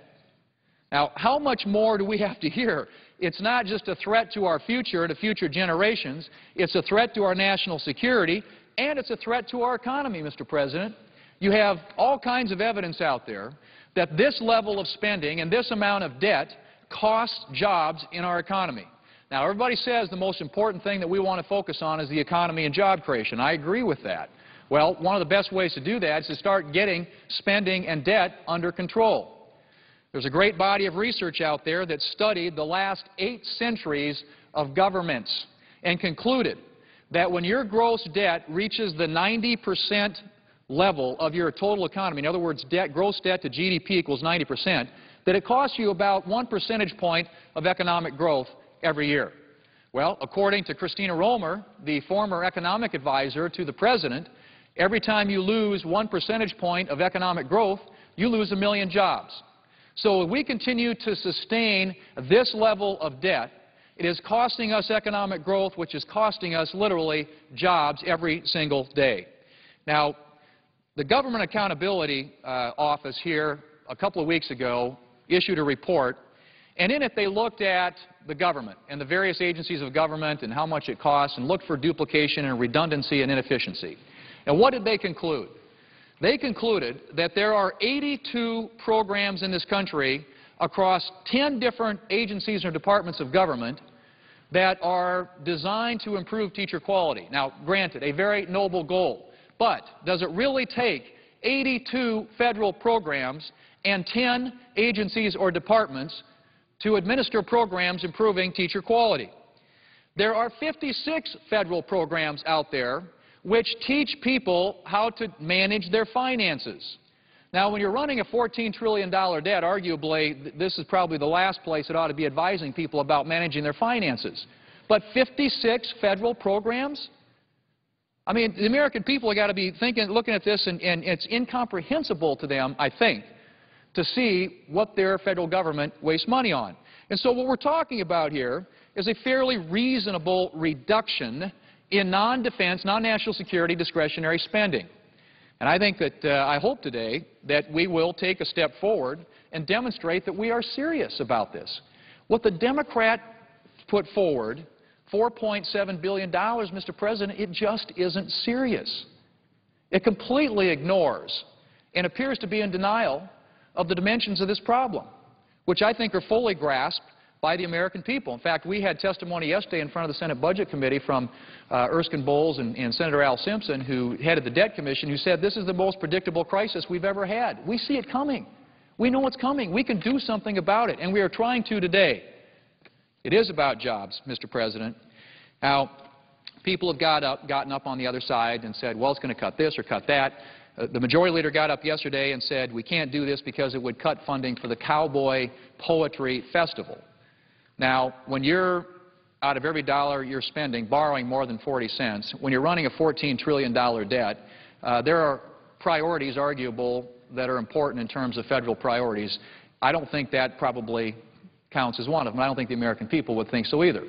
Now, how much more do we have to hear? It's not just a threat to our future, to future generations. It's a threat to our national security, and it's a threat to our economy, Mr. President. You have all kinds of evidence out there that this level of spending and this amount of debt costs jobs in our economy. Now, everybody says the most important thing that we want to focus on is the economy and job creation. I agree with that. Well, one of the best ways to do that is to start getting spending and debt under control. There's a great body of research out there that studied the last 8 centuries of governments and concluded that when your gross debt reaches the 90% level of your total economy, in other words, gross debt to GDP equals 90%, that it costs you about 1 percentage point of economic growth every year. Well, according to Christina Romer, the former economic advisor to the President, every time you lose 1 percentage point of economic growth, you lose 1 million jobs. So if we continue to sustain this level of debt, it is costing us economic growth, which is costing us literally jobs every single day. Now, the Government Accountability Office here a couple of weeks ago issued a report, and in it they looked at the government and the various agencies of government and how much it costs and looked for duplication and redundancy and inefficiency. And what did they conclude? They concluded that there are 82 programs in this country across 10 different agencies or departments of government that are designed to improve teacher quality. Now, granted, a very noble goal, but does it really take 82 federal programs and 10 agencies or departments to administer programs improving teacher quality? There are 56 federal programs out there which teach people how to manage their finances. Now, when you're running a $14 trillion debt, arguably, this is probably the last place it ought to be advising people about managing their finances. But 56 federal programs? I mean, the American people have got to be looking at this, and it's incomprehensible to them, I think, to see what their federal government wastes money on. And so what we're talking about here is a fairly reasonable reduction in non-defense, non-national security discretionary spending. And I think that, I hope today that we will take a step forward and demonstrate that we are serious about this. What the Democrat put forward, $4.7 billion, Mr. President, it just isn't serious. It completely ignores and appears to be in denial of the dimensions of this problem, which I think are fully grasped by the American people. In fact, we had testimony yesterday in front of the Senate Budget Committee from Erskine Bowles and Senator Al Simpson, who headed the Debt Commission, who said this is the most predictable crisis we've ever had. We see it coming. We know it's coming. We can do something about it, and we are trying to today. It is about jobs, Mr. President. Now, people have gotten up on the other side and said, well, it's going to cut this or cut that. The Majority Leader got up yesterday and said we can't do this because it would cut funding for the Cowboy Poetry Festival. Now, when you're, out of every dollar you're spending, borrowing more than 40 cents, when you're running a $14 trillion debt, there are priorities arguable that are important in terms of federal priorities. I don't think that probably counts as one of them. I don't think the American people would think so either.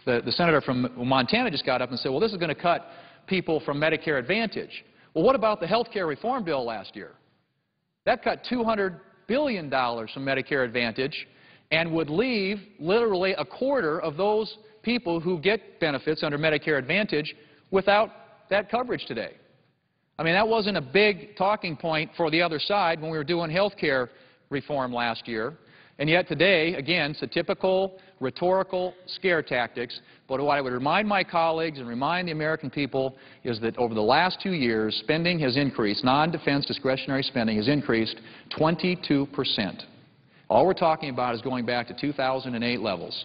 The senator from Montana just got up and said, well, this is going to cut people from Medicare Advantage. Well, what about the health care reform bill last year? That cut $200 billion from Medicare Advantage and would leave literally a quarter of those people who get benefits under Medicare Advantage without that coverage today. I mean, that wasn't a big talking point for the other side when we were doing health care reform last year. And yet today, again, it's a typical rhetorical scare tactics. But what I would remind my colleagues and remind the American people is that over the last 2 years, spending has increased, non-defense discretionary spending has increased 22%. All we're talking about is going back to 2008 levels.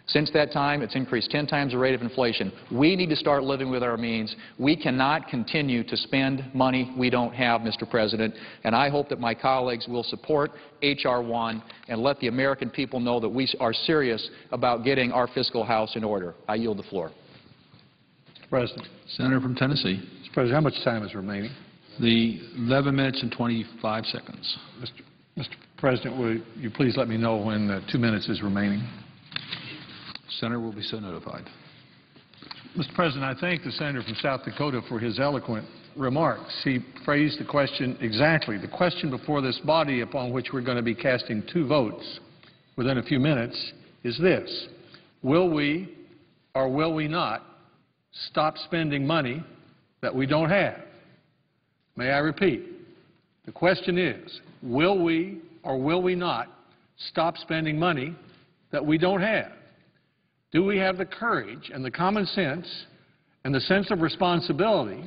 Since that time, it's increased 10 times the rate of inflation. We need to start living with our means. We cannot continue to spend money we don't have, Mr. President, and I hope that my colleagues will support H.R. 1 and let the American people know that we are serious about getting our fiscal house in order. I yield the floor. Mr. President. Senator from Tennessee. Mr. President, how much time is remaining? The 11 minutes and 25 seconds. Mr. President, will you please let me know when 2 minutes is remaining? Senator will be so notified. Mr. President, I thank the senator from South Dakota for his eloquent remarks. He phrased the question exactly. The question before this body upon which we're going to be casting 2 votes within a few minutes is this: will we or will we not stop spending money that we don't have? May I repeat? The question is, will we or will we not stop spending money that we don't have? Do we have the courage and the common sense and the sense of responsibility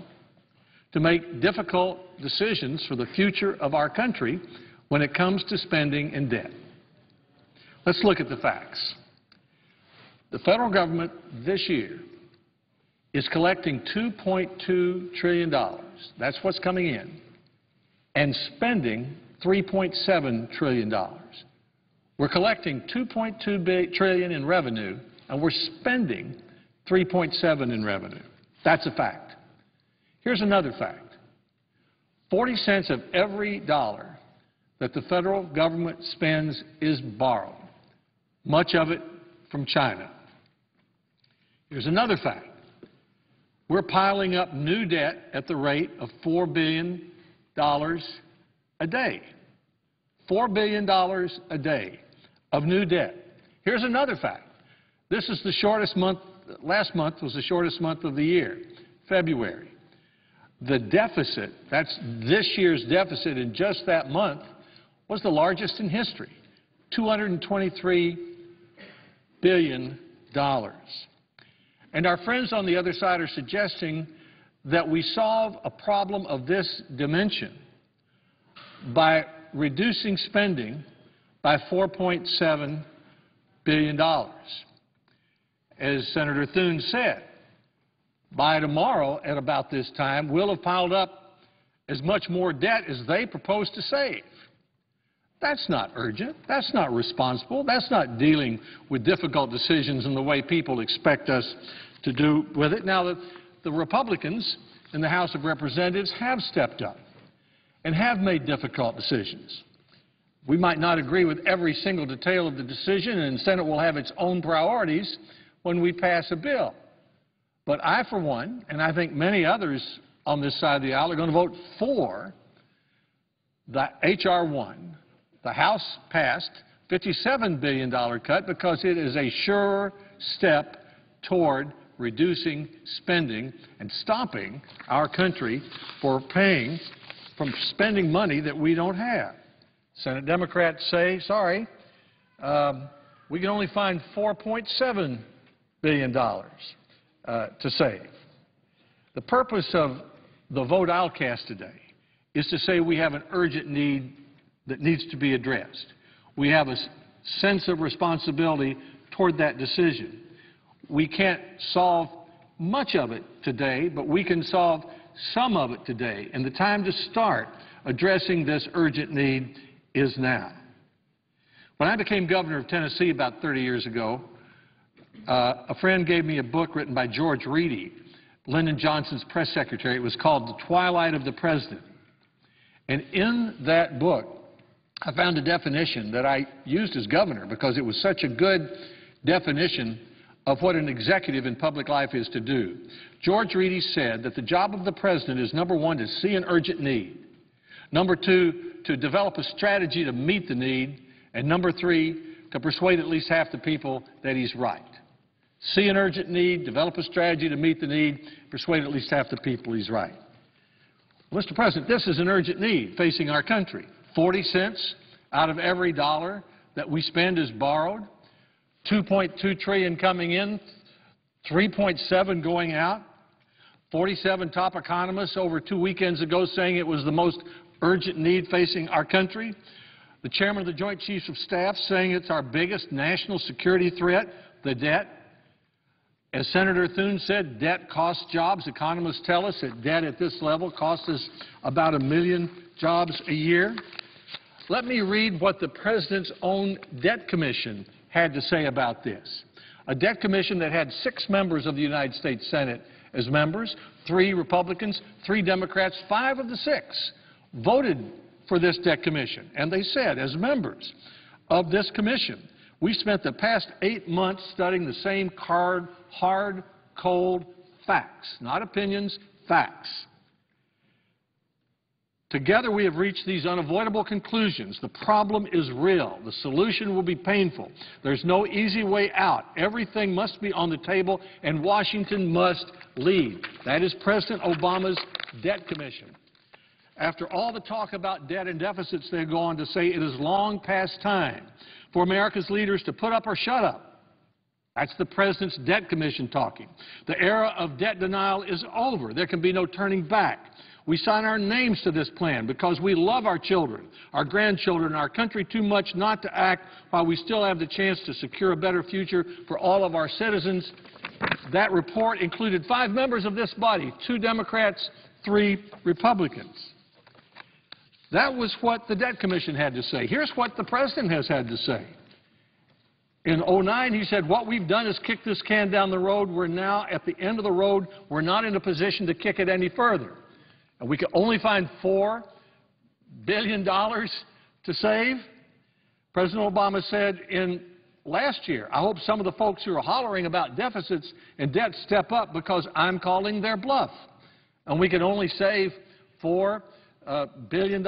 to make difficult decisions for the future of our country when it comes to spending and debt? Let's look at the facts. The federal government this year is collecting $2.2 trillion. That's what's coming in. And spending $3.7 trillion. We're collecting $2.2 trillion in revenue, and we're spending $3.7 in revenue. That's a fact. Here's another fact. 40 cents of every dollar that the federal government spends is borrowed, much of it from China. Here's another fact. We're piling up new debt at the rate of $4 billion a day. $4 billion a day of new debt. Here's another fact. This is the shortest month, last month was the shortest month of the year, February. The deficit, that's this year's deficit in just that month, was the largest in history, $223 billion. And our friends on the other side are suggesting that we solve a problem of this dimension by reducing spending by $4.7 billion. As Senator Thune said, by tomorrow at about this time, we'll have piled up as much more debt as they propose to save. That's not urgent. That's not responsible. That's not dealing with difficult decisions in the way people expect us to do with it. Now, the Republicans in the House of Representatives have stepped up and have made difficult decisions. We might not agree with every single detail of the decision, and the Senate will have its own priorities when we pass a bill. But I, for one, and I think many others on this side of the aisle, are going to vote for the H.R. 1. The House passed $57 billion cut because it is a sure step toward reducing spending and stopping our country from spending money that we don't have. Senate Democrats say, sorry, we can only find $4.7 billion to save. The purpose of the vote I'll cast today is to say we have an urgent need that needs to be addressed. We have a sense of responsibility toward that decision. We can't solve much of it today, but we can solve some of it today. And the time to start addressing this urgent need is now. When I became governor of Tennessee about 30 years ago, a friend gave me a book written by George Reedy, Lyndon Johnson's press secretary. It was called The Twilight of the President. And in that book, I found a definition that I used as governor because it was such a good definition of what an executive in public life is to do. George Reedy said that the job of the president is, number one, to see an urgent need, number two, to develop a strategy to meet the need, and number three, to persuade at least half the people that he's right. See an urgent need, develop a strategy to meet the need, persuade at least half the people he's right. Well, Mr. President, this is an urgent need facing our country. 40 cents out of every dollar that we spend is borrowed. $2.2 trillion coming in, $3.7 going out. 47 top economists over 2 weekends ago saying it was the most urgent need facing our country. The chairman of the Joint Chiefs of Staff saying it's our biggest national security threat, the debt. As Senator Thune said, debt costs jobs. Economists tell us that debt at this level costs us about 1 million jobs a year. Let me read what the President's own debt commission had to say about this. A debt commission that had 6 members of the United States Senate as members, 3 Republicans, 3 Democrats, 5 of the 6 voted for this debt commission. And they said, as members of this commission, we spent the past 8 months studying the same hard, cold facts, not opinions, facts. Together we have reached these unavoidable conclusions. The problem is real. The solution will be painful. There's no easy way out. Everything must be on the table, and Washington must lead. That is President Obama's debt commission. After all the talk about debt and deficits, they go on to say it is long past time for America's leaders to put up or shut up. That's the President's debt commission talking. The era of debt denial is over. There can be no turning back. We sign our names to this plan because we love our children, our grandchildren, our country too much not to act while we still have the chance to secure a better future for all of our citizens. That report included 5 members of this body, 2 Democrats, 3 Republicans. That was what the Debt Commission had to say. Here's what the President has had to say. In 2009, he said, what we've done is kick this can down the road. We're now at the end of the road. We're not in a position to kick it any further. And we can only find $4 billion to save. President Obama said in last year, I hope some of the folks who are hollering about deficits and debt step up because I'm calling their bluff. And we can only save $4 billion.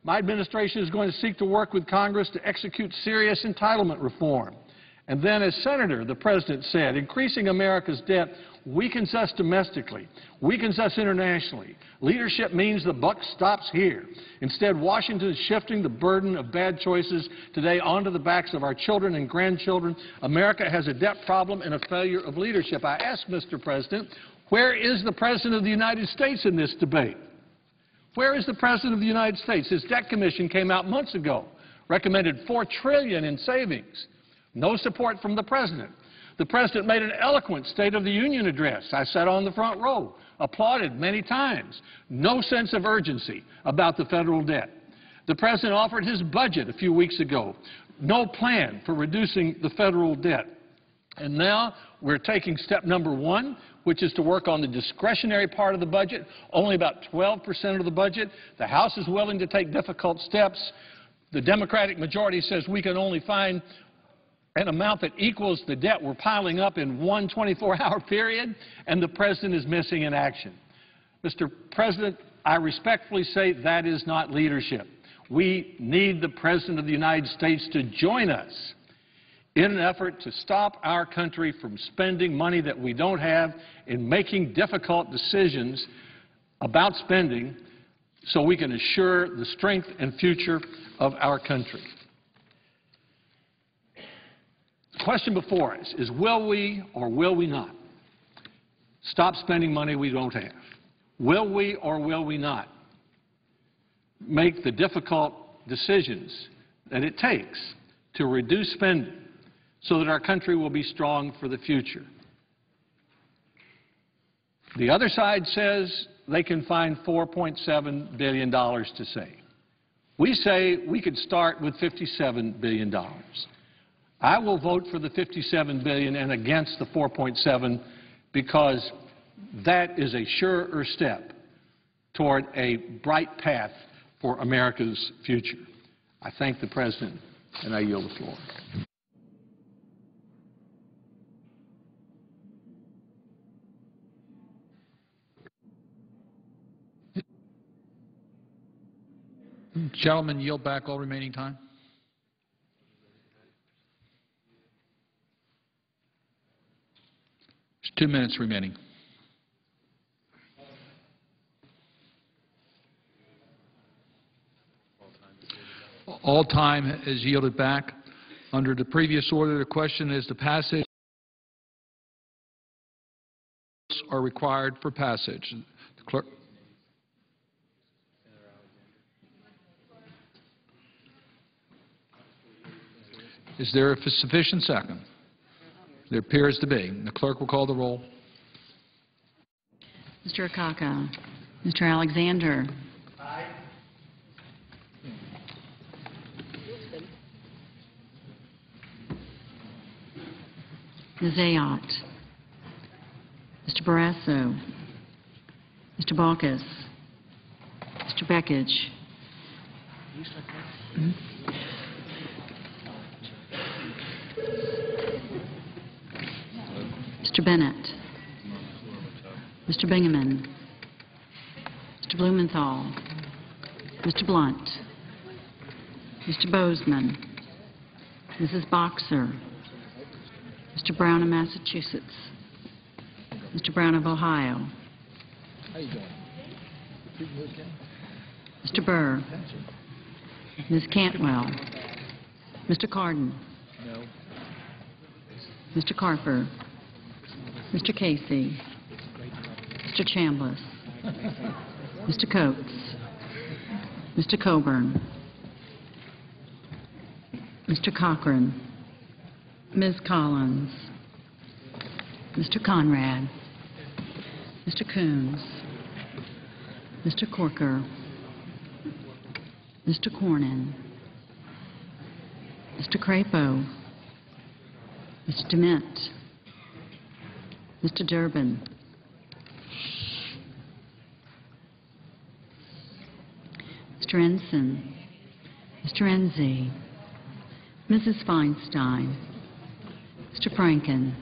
My administration is going to seek to work with Congress to execute serious entitlement reform. And then, as Senator, the President said, increasing America's debt weakens us domestically, weakens us internationally. Leadership means the buck stops here. Instead, Washington is shifting the burden of bad choices today onto the backs of our children and grandchildren. America has a debt problem and a failure of leadership. I ask, Mr. President, where is the President of the United States in this debate? Where is the President of the United States? His Debt Commission came out months ago, recommended $4 trillion in savings. No support from the President. The President made an eloquent State of the Union address. I sat on the front row, applauded many times. No sense of urgency about the federal debt. The President offered his budget a few weeks ago. No plan for reducing the federal debt. And now we're taking step number 1, which is to work on the discretionary part of the budget, only about 12% of the budget. The House is willing to take difficult steps. The Democratic majority says we can only find an amount that equals the debt we're piling up in one 24-hour period, and the President is missing in action. Mr. President, I respectfully say that is not leadership. We need the President of the United States to join us in an effort to stop our country from spending money that we don't have and making difficult decisions about spending so we can assure the strength and future of our country. The question before us is, will we or will we not stop spending money we don't have? Will we or will we not make the difficult decisions that it takes to reduce spending so that our country will be strong for the future? The other side says they can find $4.7 billion to save. We say we could start with $57 billion. I will vote for the $57 billion and against the $4.7 because that is a surer step toward a bright path for America's future. I thank the President, and I yield the floor. Gentlemen, yield back all remaining time. There's 2 minutes remaining. All time is yielded back. Under the previous order, the question is the passage are required for passage. The clerk. Is there a sufficient second? There appears to be. The clerk will call the roll. Mr. Akaka. Mr. Alexander. Aye. Ms. Ayotte. Mr. Barrasso. Mr. Baucus. Mr. Beckidge. Mr. Bennett. Mr. Bingaman. Mr. Blumenthal. Mr. Blunt. Mr. Bozeman. Mrs. Boxer. Mr. Brown of Massachusetts. Mr. Brown of Ohio. How you doing? Mr. Burr. Ms. Cantwell. Mr. Cardin. No. Mr. Carper. Mr. Casey. Mr. Chambliss. Mr. Coates, Mr. Coburn, Mr. Cochran, Ms. Collins, Mr. Conrad, Mr. Coons, Mr. Corker, Mr. Cornyn, Mr. Crapo, Mr. DeMint, Mr. Durbin, Mr. Ensign, Mr. Enzi, Mrs. Feinstein, Mr. Franken,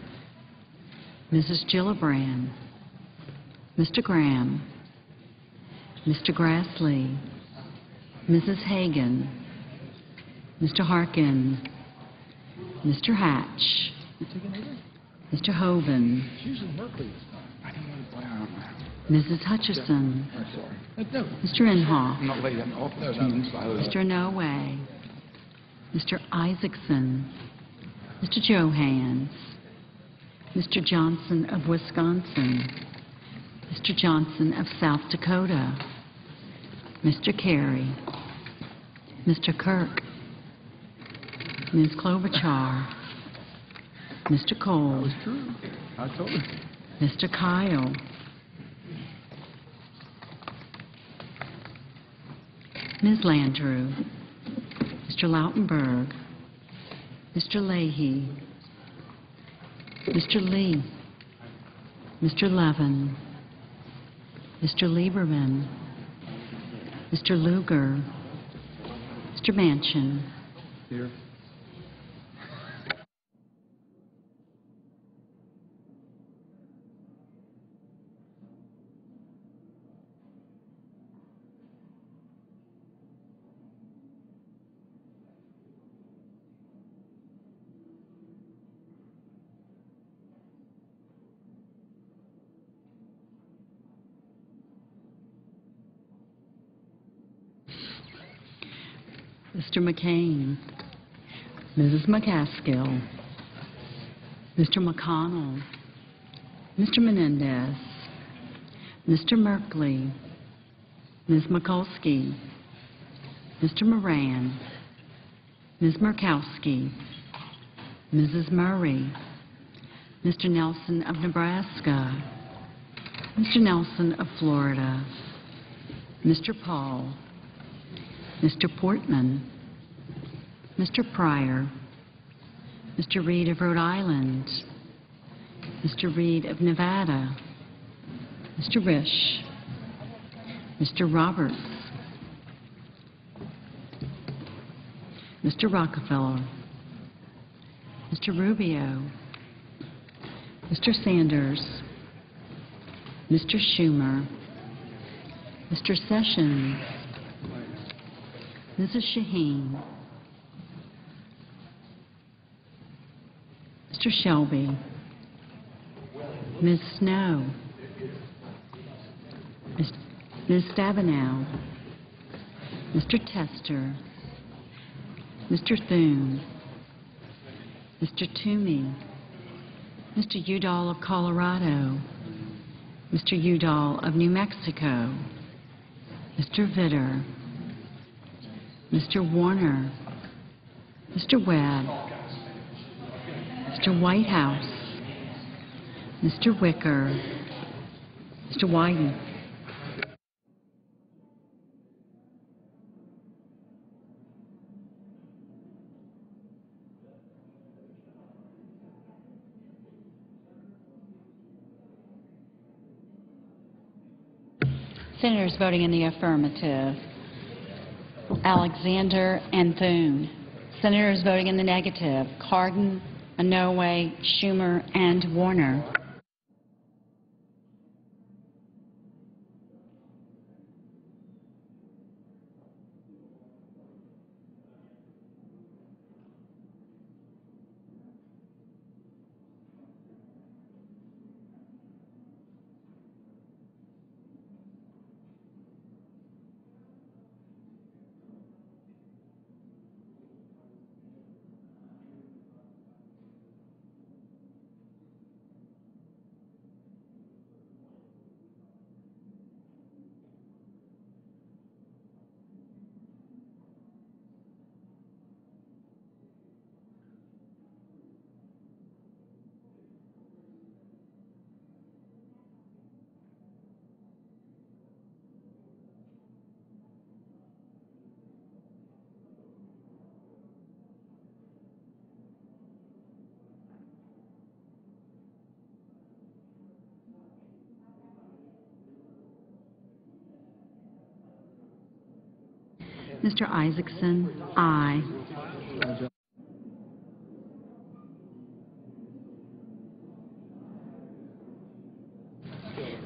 Mrs. Gillibrand, Mr. Graham, Mr. Grassley, Mrs. Hagan, Mr. Harkin, Mr. Hatch, Mr. Hoven, Mrs. Hutchison, Mr. Inhofe, Mr. Inouye, Mr. Isaacson, Mr. Johans, Mr. Johnson of Wisconsin, Mr. Johnson of South Dakota, Mr. Kerry, Mr. Kirk, Ms. Klobuchar, Mr. Cole, Mr. Kyle, Ms. Landrieu, Mr. Lautenberg, Mr. Leahy, Mr. Lee, Mr. Levin, Mr. Lieberman, Mr. Lugar, Mr. Manchin. Here. Mr. McCain, Mrs. McCaskill, Mr. McConnell, Mr. Menendez, Mr. Merkley, Ms. Mikulski, Mr. Moran, Ms. Murkowski, Mrs. Murray, Mr. Nelson of Nebraska, Mr. Nelson of Florida, Mr. Paul, Mr. Portman, Mr. Pryor, Mr. Reed of Rhode Island, Mr. Reed of Nevada, Mr. Risch, Mr. Roberts, Mr. Rockefeller, Mr. Rubio, Mr. Sanders, Mr. Schumer, Mr. Sessions, Mrs. Shaheen, Mr. Shelby, Ms. Snow, Ms. Stabenow, Mr. Tester, Mr. Thune, Mr. Toomey, Mr. Udall of Colorado, Mr. Udall of New Mexico, Mr. Vitter, Mr. Warner, Mr. Webb, Mr. Whitehouse, Mr. Wicker, Mr. Wyden. Senators voting in the affirmative: Alexander and Thune. Senators voting in the negative: Cardin, Inouye, Schumer, and Warner. Mr. Isaacson, aye.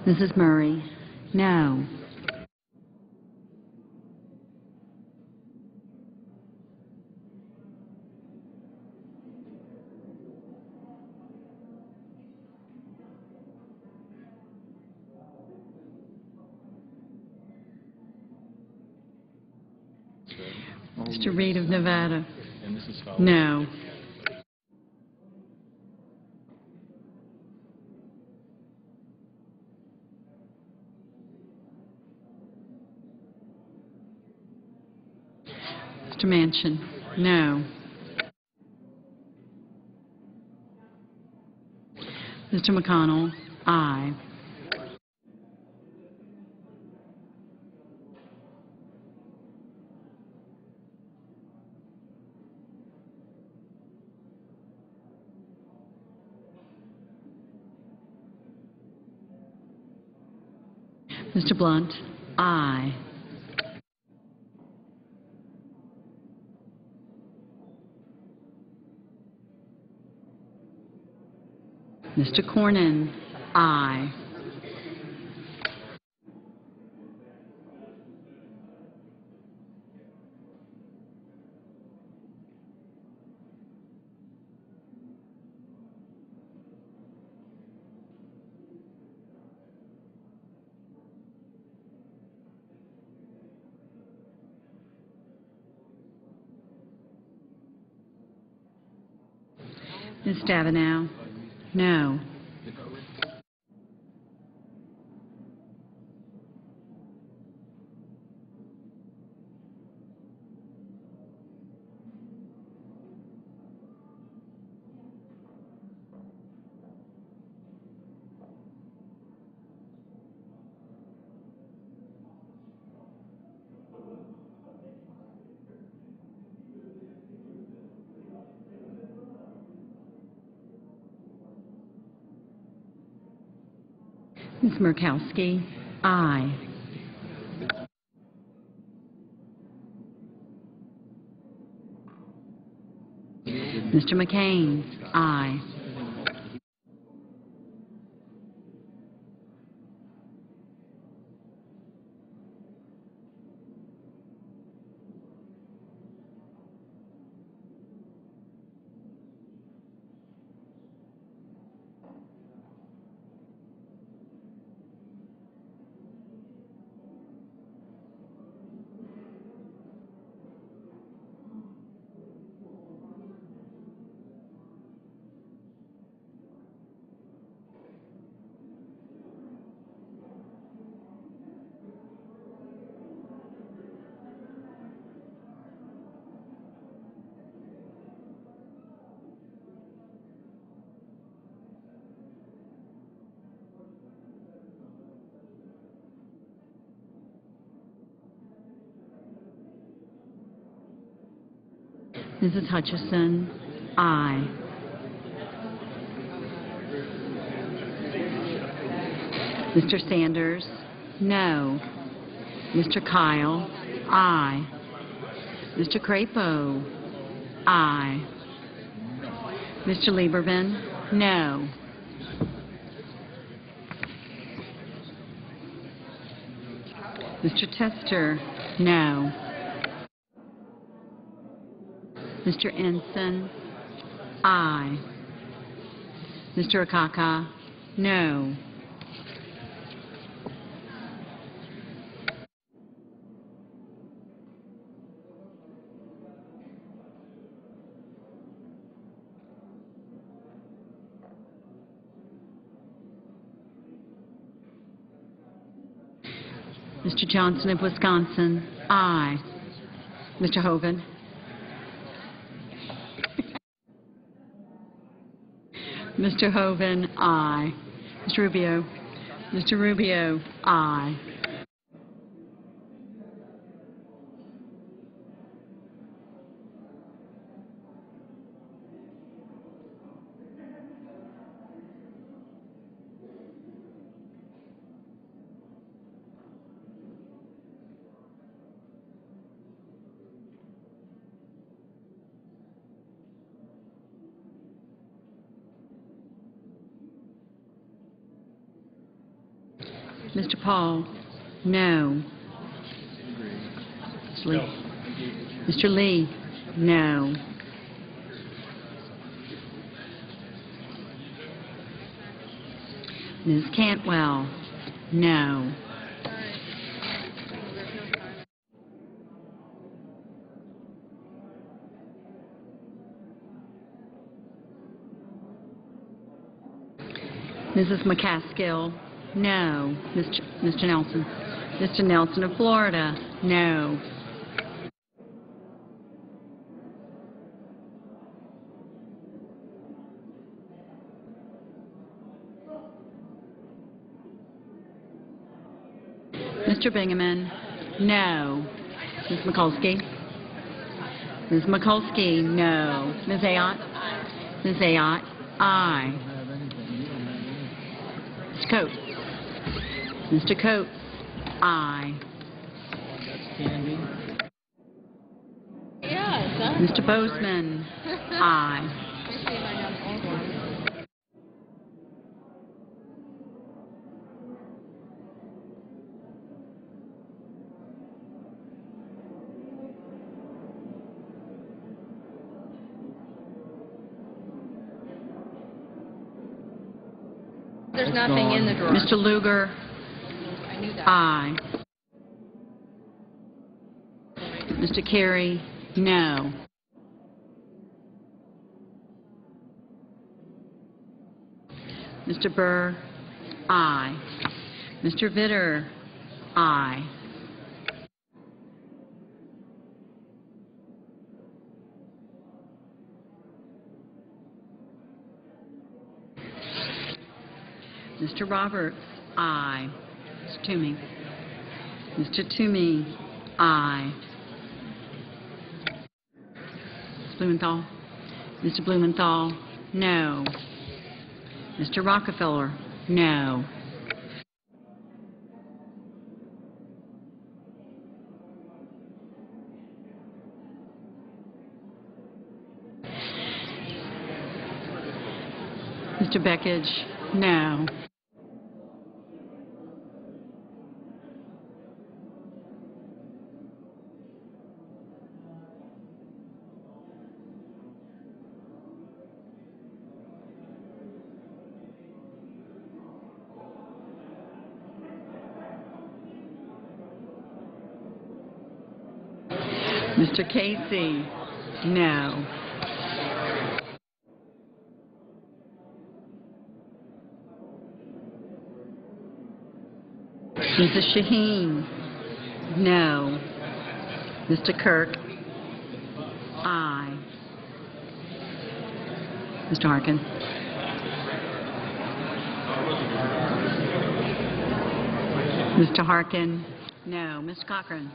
Mrs. Murray, no. Mr. Reed of Nevada, no. Mr. Manchin, no. Mr. McConnell, aye. Mr. Blunt, aye. Mr. Cornyn, aye. Ms. Stabenow, no. Ms. Murkowski, aye. Mr. McCain, aye. Mrs. Hutchison, aye. Mr. Sanders, no. Mr. Kyle, aye. Mr. Crapo, aye. Mr. Lieberman, no. Mr. Tester, no. Mr. Ensign, aye. Mr. Akaka, no. Mr. Johnson of Wisconsin, aye. Mr. Hoven. Mr. Hoven, aye. Mr. Rubio. Mr. Rubio, aye. Mr. Paul? No. Mr. Lee? No. Ms. Cantwell? No. Mrs. McCaskill? No. Mr. Nelson? Mr. Nelson of Florida? No. Mr. Bingaman? No. Ms. Mikulski? Ms. Mikulski? No. Ms. Ayotte? Ms. Ayotte? Aye. Mr. Coates? Mr. Coates? Aye. Mr. Bozeman? Aye. There's nothing in the drawer. Mr. Lugar? I knew that. Aye. Mr. Carey? No. Mr. Burr? Aye. Mr. Vitter? Aye. Mr. Roberts? Aye. Mr. Toomey? Mr. Toomey? Aye. Ms. Blumenthal? Mr. Blumenthal? No. Mr. Rockefeller? No. Mr. Beckidge? No. Mr. Casey? No. Mrs. Shaheen? No. Mr. Kirk? Aye. Mr. Harkin? Mr. Harkin? No. Mr. Cochran?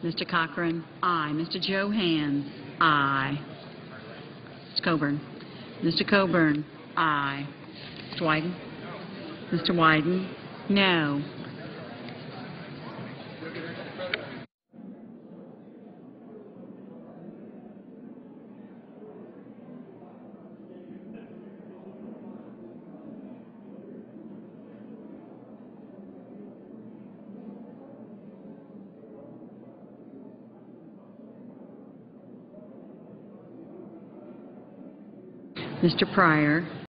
Mr. Cochran? Aye. Mr. Johans? Aye. Mr. Coburn? Mr. Coburn? Aye. Mr. Wyden? Mr. Wyden? No. Mr. Pryor?